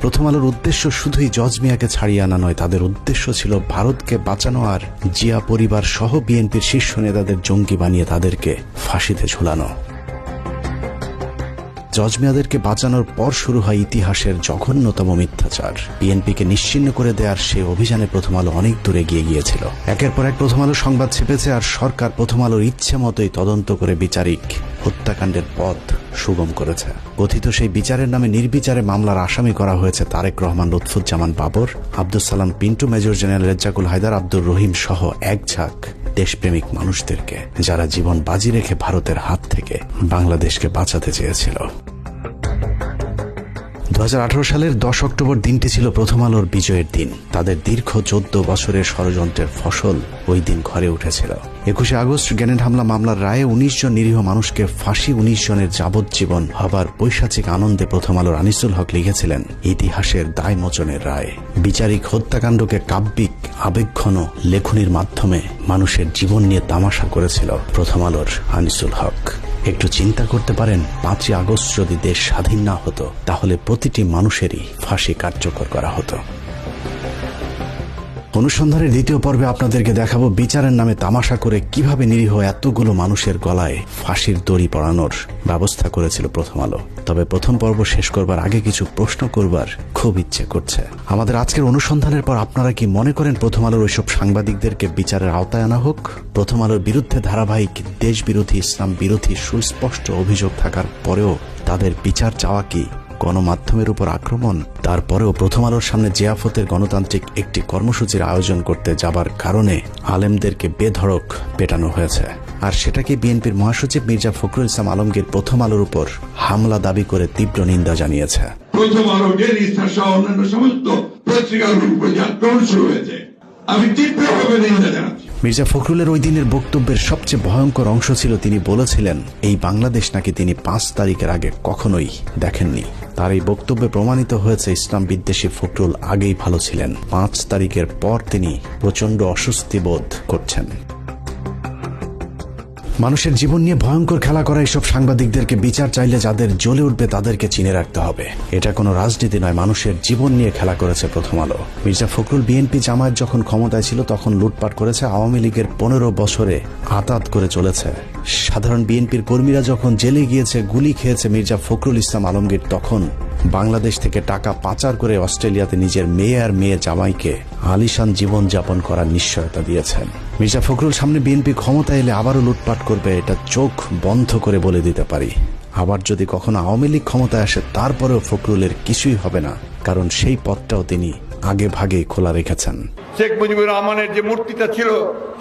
প্রথম আলোর উদ্দেশ্য শুধুই জজ মিয়াকে ছাড়িয়ে আনা নয়, তাদের উদ্দেশ্য ছিল ভারতকে বাঁচানো আর জিয়া পরিবার সহ বিএনপির শীর্ষ নেতাদের জঙ্গি বানিয়ে তাদেরকে ফাঁসিতে ঝুলানো। জজ মিয়াদেরকে বাঁচানোর পর শুরু হয় ইতিহাসের জঘন্যতম মিথ্যাচার। বিএনপিকে নিশ্চিহ্ন করে দেওয়ার সেই অভিযানে প্রথম আলো অনেক দূরে গিয়েছিল। একের পর এক প্রথম আলো সংবাদ ছেপেছে আর সরকার প্রথম আলোর ইচ্ছে মতোই তদন্ত করে বিচারিক হত্যাকাণ্ডের পথ সুগম করেছে। কথিত সেই বিচারের নামে নির্বিচারে মামলার আসামি করা হয়েছে তারেক রহমান, লুৎফুজ্জামান বাবর, আব্দুল সালাম পিন্টু, মেজর জেনারেল রেজ্জাকুল হায়দার, আব্দুর রহিম সহ এক ঝাঁক দেশপ্রেমিক মানুষদেরকে, যারা জীবন বাজি রেখে ভারতের হাত থেকে বাংলাদেশকে বাঁচাতে চেয়েছিল। 2018 সালের 10 অক্টোবর দিনটি ছিল প্রথম আলোর বিজয়ের দিন। তাদের দীর্ঘ 14 বছরের ষড়যন্ত্রের ফসল ওই দিন ঘরে উঠেছিল। 21 আগস্ট গ্রেনেড হামলা মামলার রায়ে 19 জন নিরীহ মানুষকে ফাঁসি, 19 জনের যাবজ্জীবন হবার পৈশাচিক আনন্দে প্রথম আলোর আনিসুল হক লিখেছিলেন ইতিহাসের দায়মোচনের রায়। বিচারিক হত্যাকাণ্ডকে কাব্যিক আবেগঘন লেখনির মাধ্যমে মানুষের জীবন নিয়ে তামাশা করেছিল প্রথম আলোর আনিসুল হক। একটু চিন্তা করতে পারেন, 5ই আগস্ট যদি দেশ স্বাধীন না হতো তাহলে প্রতিটি মানুষেরই ফাঁসি কার্যকর করা হতো। অনুসন্ধানের দ্বিতীয় পর্বে আপনাদেরকে দেখাবো বিচারের নামে তামাশা করে কিভাবে নিরীহ এতগুলো মানুষের গলায় ফাঁসির দড়ি পরানোর ব্যবস্থা করেছিল প্রথম আলো। তবে প্রথম পর্ব শেষ করবার আগে কিছু প্রশ্ন করবার খুব ইচ্ছে করছে। আমাদের আজকের অনুসন্ধানের পর আপনারা কি মনে করেন প্রথম আলোর ওইসব সাংবাদিকদেরকে বিচারের আওতায় আনা হোক? প্রথম আলোর বিরুদ্ধে ধারাবাহিক দেশ বিরোধী, ইসলাম বিরোধী সুস্পষ্ট অভিযোগ থাকার পরেও তাদের বিচার চাওয়া কি গণমাধ্যমের উপর আক্রমণ? তারপরেও প্রথম আলোর সামনে জিয়াফতের গণতান্ত্রিক একটি কর্মসূচির আয়োজন করতে যাবার কারণে আলেমদেরকে বেধড়ক পেটানো হয়েছে। আর সেটাকে বিএনপির মহাসচিব মির্জা ফখরুল ইসলাম আলমগীর প্রথম আলোর উপর হামলা দাবি করে তীব্র নিন্দা জানিয়েছে। প্রথম আলো, ডেইলি স্টার সহ অন্যান্য সমস্ত পত্রিকার উপর আক্রমণ শুরু হয়েছে, আমি তীব্রভাবে নিন্দা জানাচ্ছি। মির্জা ফখরুলের ওই দিনের বক্তব্যের সবচেয়ে ভয়ঙ্কর অংশ ছিল তিনি বলেছিলেন এই বাংলাদেশ নাকি তিনি 5 তারিখের আগে কখনোই দেখেননি। তার এই বক্তব্যে প্রমাণিত হয়েছে ইসলাম বিদ্বেষী ফখরুল আগেই ভালো ছিলেন। 5 তারিখের পর তিনি প্রচন্ড অস্বস্তি বোধ করছেন। মানুষের জীবন নিয়ে ভয়ঙ্কর খেলা করা এইসব সাংবাদিকদেরকে বিচার চাইলে যাদের জ্বলে উঠবে তাদেরকে চিনে রাখতে হবে। এটা কোনো রাজনীতি নয়, মানুষের জীবন নিয়ে খেলা করেছে প্রথম আলো। মির্জা ফখরুল বিএনপি জামায়াত যখন ক্ষমতায় ছিল তখন লুটপাট করেছে, আওয়ামী লীগের 15 বছরে আতাত করে চলেছে। সাধারণ বিএনপির কর্মীরা যখন জেলে গিয়েছে, গুলি খেয়েছে মির্জা ফখরুল ইসলাম আলমগীর তখন বাংলাদেশ থেকে টাকা পাচার করে অস্ট্রেলিয়াতে নিজের মেয়ে আর মেয়ে জামাইকে আলিশান জীবন যাপন করার নিশ্চয়তা দিয়েছেন। মির্জা ফখরুল সামনে বিএনপি ক্ষমতা এলে আবারও লুটপাট করবে, এটা চোখ বন্ধ করে বলে দিতে পারি। আবার যদি কখনো আওয়ামী লীগ ক্ষমতায় আসে তারপরেও ফখরুলের কিছুই হবে না, কারণ সেই পথটাও তিনি আগে ভাগেই খোলা রেখেছেন। শেখ মুজিবুর রহমানের যে মূর্তিটা ছিল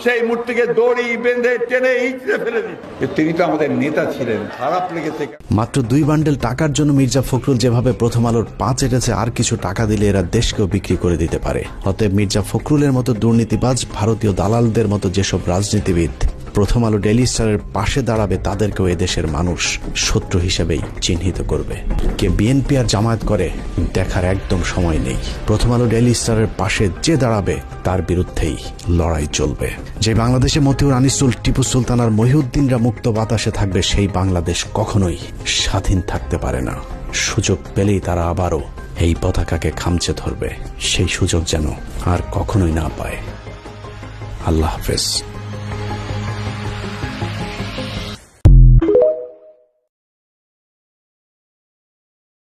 সেই মূর্তিকে দড়ি বেঁধে টেনে ইঁচড়ে ফেলে দিই। তিনি তো আমাদের নেতা ছিলেন, খারাপ লেগেছে। মাত্র 2 বান্ডেল টাকার জন্য মির্জা ফখরুল যেভাবে প্রথম আলোর 5 এটেছে, আর কিছু টাকা দিলে এরা দেশকেও বিক্রি করে দিতে পারে। অতএব মির্জা ফখরুলের মতো দুর্নীতিবাজ, ভারতীয় দালালদের মতো যেসব রাজনীতিবিদ প্রথম আলো ডেইলি স্টারের পাশে দাঁড়াবে তাদেরকেও এদেশের মানুষ শত্রু হিসেবেই চিহ্নিত করবে। কে বিএনপি আর জামায়াত করে দেখার একদম সময় নেই। প্রথম আলো ডেইলি স্টারের পাশে যে দাঁড়াবে তার বিরুদ্ধেই লড়াই চলবে। যে বাংলাদেশে মতিউর, আনিসুল, টিপু সুলতান আর মহিউদ্দিনরা মুক্ত বাতাসে থাকবে, সেই বাংলাদেশ কখনোই স্বাধীন থাকতে পারে না। সুযোগ পেলেই তারা আবারও এই পতাকাকে খামচে ধরবে, সেই সুযোগ যেন আর কখনোই না পায়। আল্লাহ হাফেজ।